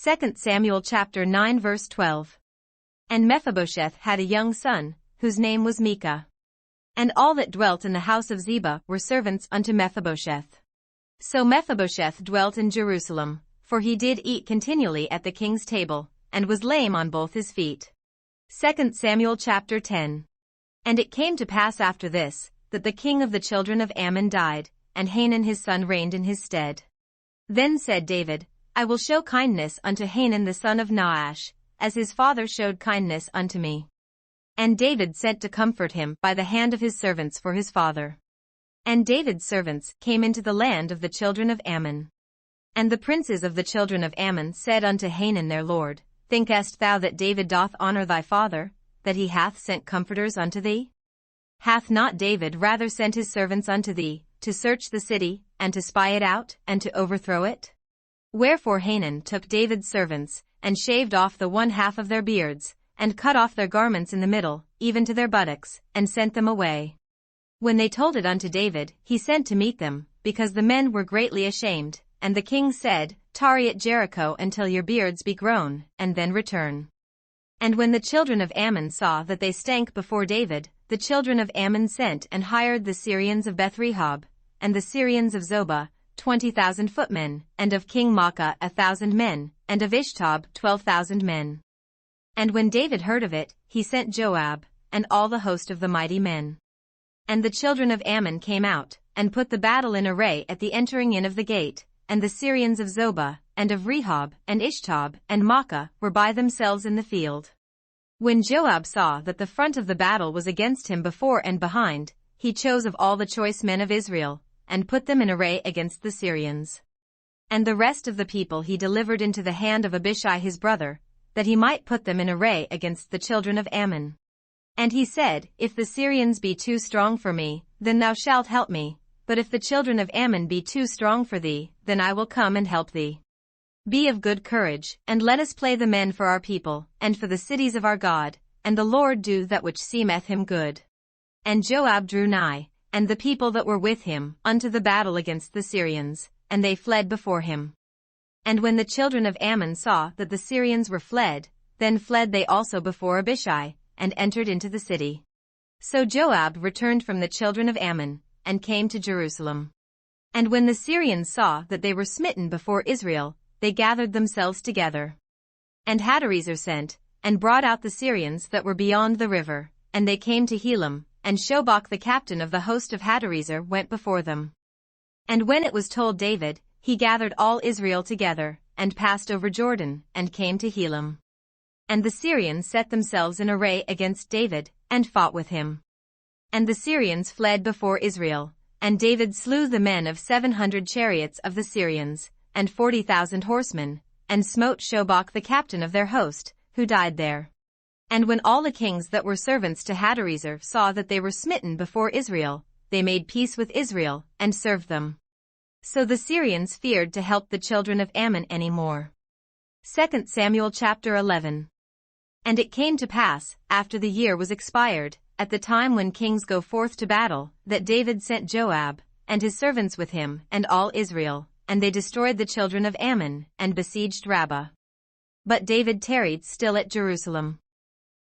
2 Samuel chapter 9 verse 12. And Mephibosheth had a young son, whose name was Micah. And all that dwelt in the house of Ziba were servants unto Mephibosheth. So Mephibosheth dwelt in Jerusalem, for he did eat continually at the king's table, and was lame on both his feet. 2 Samuel chapter 10. And it came to pass after this, that the king of the children of Ammon died, and Hanun his son reigned in his stead. Then said David, I will show kindness unto Hanun the son of Nahash, as his father showed kindness unto me. And David sent to comfort him by the hand of his servants for his father. And David's servants came into the land of the children of Ammon. And the princes of the children of Ammon said unto Hanun their lord, Thinkest thou that David doth honor thy father, that he hath sent comforters unto thee? Hath not David rather sent his servants unto thee, to search the city, and to spy it out, and to overthrow it? Wherefore Hanun took David's servants, and shaved off the one half of their beards, and cut off their garments in the middle, even to their buttocks, and sent them away. When they told it unto David, he sent to meet them, because the men were greatly ashamed, and the king said, Tarry at Jericho until your beards be grown, and then return. And when the children of Ammon saw that they stank before David, the children of Ammon sent and hired the Syrians of Beth-rehob, and the Syrians of Zobah, 20,000 footmen, and of King Maacah 1,000 men, and of Ishtob 12,000 men. And when David heard of it, he sent Joab, and all the host of the mighty men. And the children of Ammon came out, and put the battle in array at the entering in of the gate, and the Syrians of Zobah, and of Rehob, and Ishtob, and Maacah were by themselves in the field. When Joab saw that the front of the battle was against him before and behind, he chose of all the choice men of Israel, and put them in array against the Syrians. And the rest of the people he delivered into the hand of Abishai his brother, that he might put them in array against the children of Ammon. And he said, If the Syrians be too strong for me, then thou shalt help me, but if the children of Ammon be too strong for thee, then I will come and help thee. Be of good courage, and let us play the men for our people, and for the cities of our God, and the Lord do that which seemeth him good. And Joab drew nigh, and the people that were with him, unto the battle against the Syrians, and they fled before him. And when the children of Ammon saw that the Syrians were fled, then fled they also before Abishai, and entered into the city. So Joab returned from the children of Ammon, and came to Jerusalem. And when the Syrians saw that they were smitten before Israel, they gathered themselves together. And Hadarezer sent, and brought out the Syrians that were beyond the river, and they came to Helam, and Shobach the captain of the host of Hadarezer went before them. And when it was told David, he gathered all Israel together, and passed over Jordan, and came to Helam. And the Syrians set themselves in array against David, and fought with him. And the Syrians fled before Israel, and David slew the men of 700 chariots of the Syrians, and 40,000 horsemen, and smote Shobach the captain of their host, who died there. And when all the kings that were servants to Hadarezer saw that they were smitten before Israel, they made peace with Israel, and served them. So the Syrians feared to help the children of Ammon any more. 2 Samuel chapter 11. And it came to pass, after the year was expired, at the time when kings go forth to battle, that David sent Joab, and his servants with him, and all Israel, and they destroyed the children of Ammon, and besieged Rabbah. But David tarried still at Jerusalem.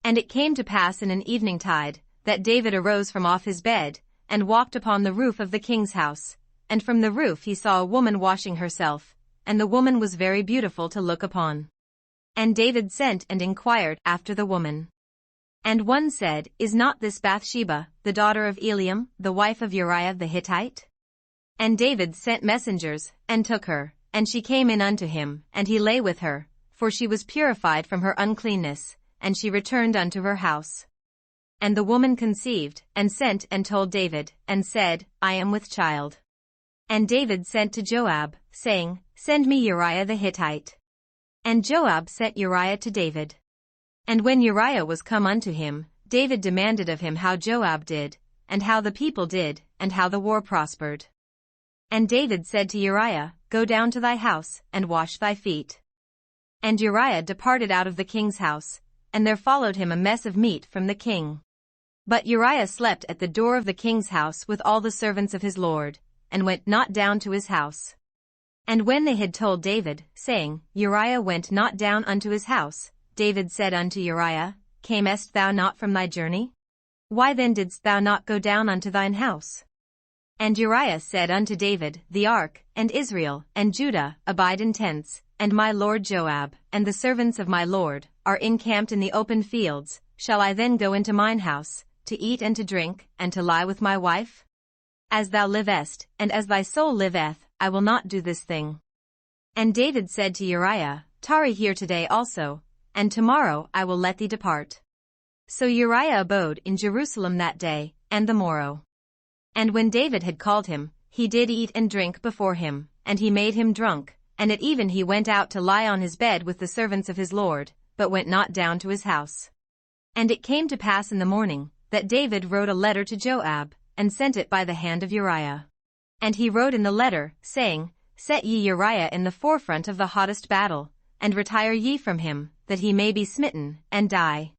And it came to pass in an evening tide, that David arose from off his bed, and walked upon the roof of the king's house, and from the roof he saw a woman washing herself, and the woman was very beautiful to look upon. And David sent and inquired after the woman. And one said, Is not this Bathsheba, the daughter of Eliam, the wife of Uriah the Hittite? And David sent messengers, and took her, and she came in unto him, and he lay with her, for she was purified from her uncleanness, and she returned unto her house. And the woman conceived, and sent and told David, and said, I am with child. And David sent to Joab, saying, Send me Uriah the Hittite. And Joab sent Uriah to David. And when Uriah was come unto him, David demanded of him how Joab did, and how the people did, and how the war prospered. And David said to Uriah, Go down to thy house, and wash thy feet. And Uriah departed out of the king's house, and there followed him a mess of meat from the king. But Uriah slept at the door of the king's house with all the servants of his lord, and went not down to his house. And when they had told David, saying, Uriah went not down unto his house, David said unto Uriah, Camest thou not from thy journey? Why then didst thou not go down unto thine house? And Uriah said unto David, The ark, and Israel, and Judah, abide in tents, and my lord Joab, and the servants of my lord, are encamped in the open fields. Shall I then go into mine house, to eat and to drink, and to lie with my wife? As thou livest, and as thy soul liveth, I will not do this thing. And David said to Uriah, Tarry here today also, and tomorrow I will let thee depart. So Uriah abode in Jerusalem that day, and the morrow. And when David had called him, he did eat and drink before him, and he made him drunk, and at even he went out to lie on his bed with the servants of his lord, but went not down to his house. And it came to pass in the morning, that David wrote a letter to Joab, and sent it by the hand of Uriah. And he wrote in the letter, saying, Set ye Uriah in the forefront of the hottest battle, and retire ye from him, that he may be smitten, and die.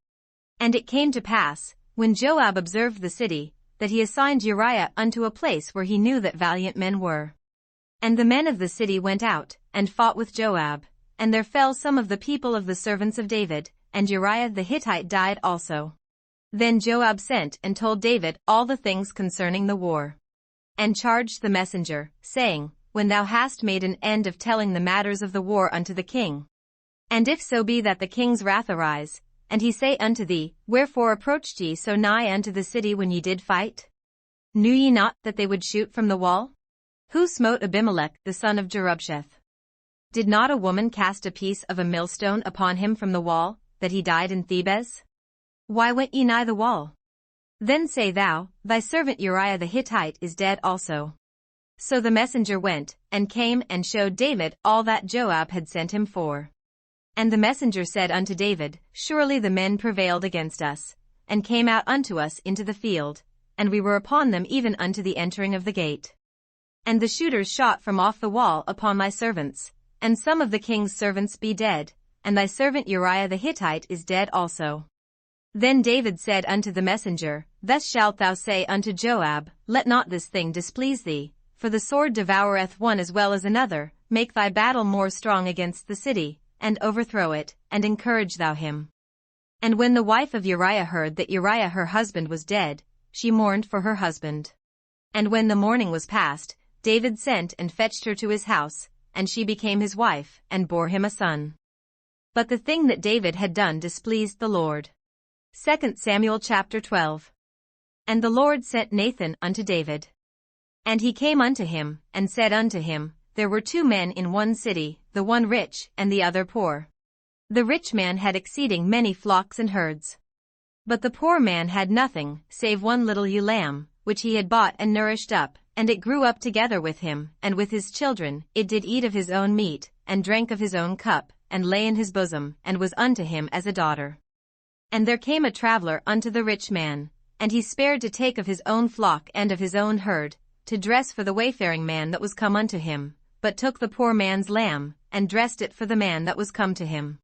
And it came to pass, when Joab observed the city, that he assigned Uriah unto a place where he knew that valiant men were. And the men of the city went out, and fought with Joab, and there fell some of the people of the servants of David, and Uriah the Hittite died also. Then Joab sent and told David all the things concerning the war. And charged the messenger, saying, When thou hast made an end of telling the matters of the war unto the king. And if so be that the king's wrath arise, and he say unto thee, Wherefore approached ye so nigh unto the city when ye did fight? Knew ye not that they would shoot from the wall? Who smote Abimelech the son of Jerubsheth? Did not a woman cast a piece of a millstone upon him from the wall, that he died in Thebez? Why went ye nigh the wall? Then say thou, Thy servant Uriah the Hittite is dead also. So the messenger went, and came and showed David all that Joab had sent him for. And the messenger said unto David, Surely the men prevailed against us, and came out unto us into the field, and we were upon them even unto the entering of the gate. And the shooters shot from off the wall upon my servants, and some of the king's servants be dead, and thy servant Uriah the Hittite is dead also. Then David said unto the messenger, Thus shalt thou say unto Joab, Let not this thing displease thee, for the sword devoureth one as well as another. Make thy battle more strong against the city, and overthrow it, and encourage thou him. And when the wife of Uriah heard that Uriah her husband was dead, she mourned for her husband. And when the mourning was past, David sent and fetched her to his house, and she became his wife, and bore him a son. But the thing that David had done displeased the Lord. 2 Samuel chapter 12. And the Lord sent Nathan unto David. And he came unto him, and said unto him, There were 2 men in one city, the one rich, and the other poor. The rich man had exceeding many flocks and herds. But the poor man had nothing, save one little ewe lamb, which he had bought and nourished up, and it grew up together with him, and with his children. It did eat of his own meat, and drank of his own cup, and lay in his bosom, and was unto him as a daughter. And there came a traveler unto the rich man, and he spared to take of his own flock and of his own herd, to dress for the wayfaring man that was come unto him, but took the poor man's lamb, and dressed it for the man that was come to him.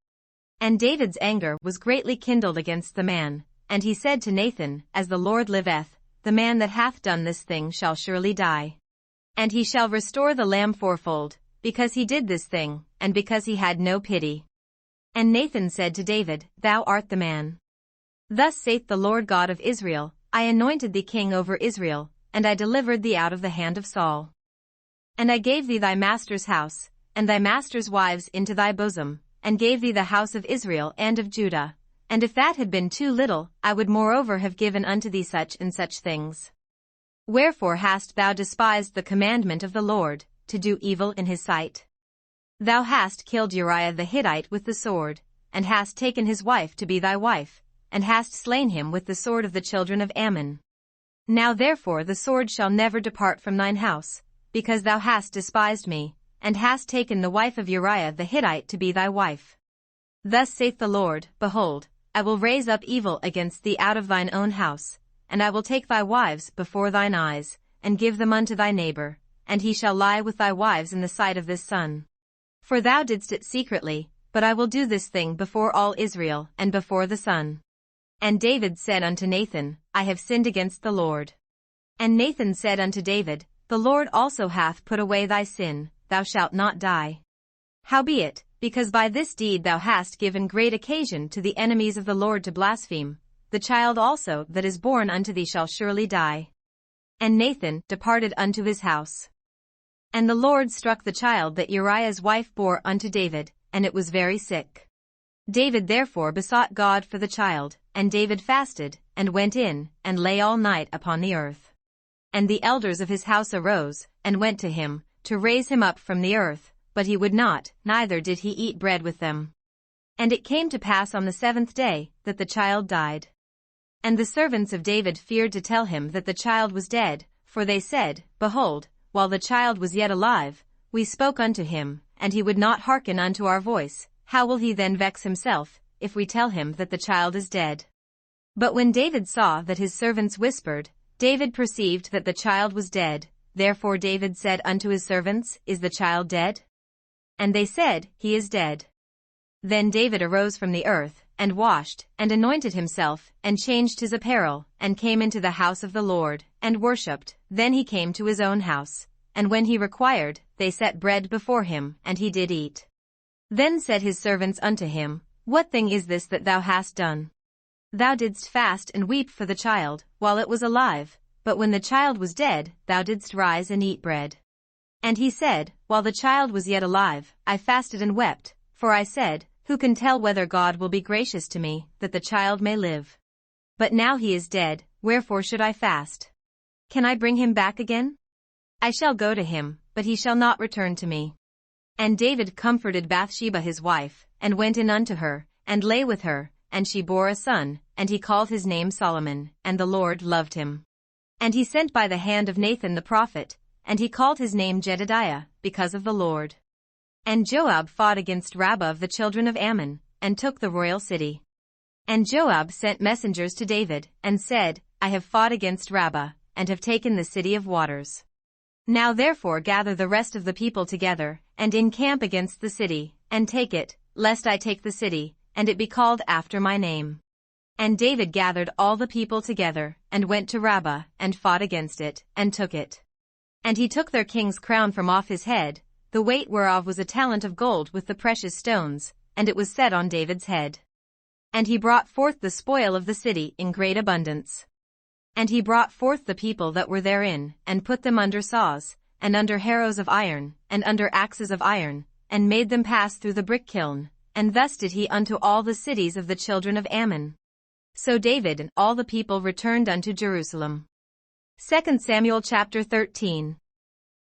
And David's anger was greatly kindled against the man, and he said to Nathan, As the Lord liveth, the man that hath done this thing shall surely die. And he shall restore the lamb fourfold, because he did this thing, and because he had no pity. And Nathan said to David, Thou art the man. Thus saith the Lord God of Israel, I anointed thee king over Israel, and I delivered thee out of the hand of Saul. And I gave thee thy master's house, and thy master's wives into thy bosom, and gave thee the house of Israel and of Judah. And if that had been too little, I would moreover have given unto thee such and such things. Wherefore hast thou despised the commandment of the Lord, to do evil in his sight? Thou hast killed Uriah the Hittite with the sword, and hast taken his wife to be thy wife, and hast slain him with the sword of the children of Ammon. Now therefore the sword shall never depart from thine house, because thou hast despised me, and hast taken the wife of Uriah the Hittite to be thy wife. Thus saith the Lord, Behold, I will raise up evil against thee out of thine own house, and I will take thy wives before thine eyes, and give them unto thy neighbor, and he shall lie with thy wives in the sight of this sun. For thou didst it secretly, but I will do this thing before all Israel and before the sun. And David said unto Nathan, I have sinned against the Lord. And Nathan said unto David, The Lord also hath put away thy sin, thou shalt not die. Howbeit, because by this deed thou hast given great occasion to the enemies of the Lord to blaspheme, the child also that is born unto thee shall surely die. And Nathan departed unto his house. And the Lord struck the child that Uriah's wife bore unto David, and it was very sick. David therefore besought God for the child, and David fasted, and went in, and lay all night upon the earth. And the elders of his house arose, and went to him, to raise him up from the earth, but he would not, neither did he eat bread with them. And it came to pass on the 7th day, that the child died. And the servants of David feared to tell him that the child was dead, for they said, Behold, while the child was yet alive, we spoke unto him, and he would not hearken unto our voice. How will he then vex himself, if we tell him that the child is dead? But when David saw that his servants whispered, David perceived that the child was dead. Therefore David said unto his servants, Is the child dead? And they said, He is dead. Then David arose from the earth, and washed, and anointed himself, and changed his apparel, and came into the house of the Lord, and worshipped. Then he came to his own house, and when he required, they set bread before him, and he did eat. Then said his servants unto him, What thing is this that thou hast done? Thou didst fast and weep for the child, while it was alive, but when the child was dead, thou didst rise and eat bread. And he said, While the child was yet alive, I fasted and wept, for I said, Who can tell whether God will be gracious to me, that the child may live? But now he is dead, wherefore should I fast? Can I bring him back again? I shall go to him, but he shall not return to me. And David comforted Bathsheba his wife, and went in unto her, and lay with her, and she bore a son, and he called his name Solomon, and the Lord loved him. And he sent by the hand of Nathan the prophet, and he called his name Jedidiah, because of the Lord. And Joab fought against Rabbah of the children of Ammon, and took the royal city. And Joab sent messengers to David, and said, I have fought against Rabbah, and have taken the city of waters. Now therefore gather the rest of the people together, and encamp against the city, and take it, lest I take the city, and it be called after my name. And David gathered all the people together, and went to Rabbah, and fought against it, and took it. And he took their king's crown from off his head, the weight whereof was a talent of gold with the precious stones, and it was set on David's head. And he brought forth the spoil of the city in great abundance. And he brought forth the people that were therein, and put them under saws, and under harrows of iron, and under axes of iron, and made them pass through the brick kiln, and thus did he unto all the cities of the children of Ammon. So David and all the people returned unto Jerusalem. 2 Samuel chapter 13.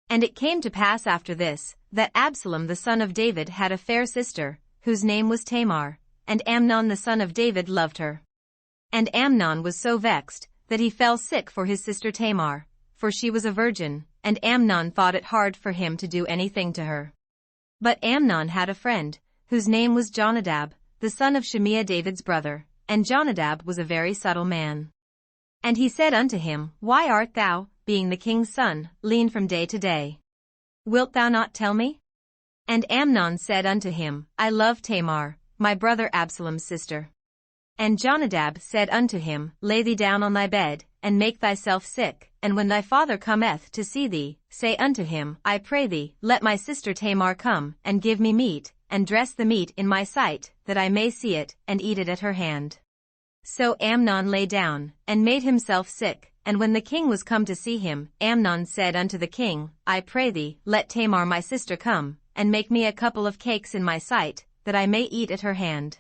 And it came to pass after this, that Absalom the son of David had a fair sister, whose name was Tamar, and Amnon the son of David loved her. And Amnon was so vexed, that he fell sick for his sister Tamar, for she was a virgin, and Amnon thought it hard for him to do anything to her. But Amnon had a friend, whose name was Jonadab, the son of Shimea David's brother, and Jonadab was a very subtle man. And he said unto him, Why art thou, being the king's son, lean from day to day? Wilt thou not tell me? And Amnon said unto him, I love Tamar, my brother Absalom's sister. And Jonadab said unto him, Lay thee down on thy bed, and make thyself sick, and when thy father cometh to see thee, say unto him, I pray thee, let my sister Tamar come, and give me meat, and dress the meat in my sight, that I may see it, and eat it at her hand. So Amnon lay down, and made himself sick, and when the king was come to see him, Amnon said unto the king, I pray thee, let Tamar my sister come, and make me a couple of cakes in my sight, that I may eat at her hand.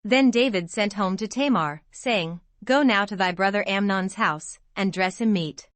Then David sent home to Tamar, saying, Go now to thy brother Amnon's house, and dress him meat.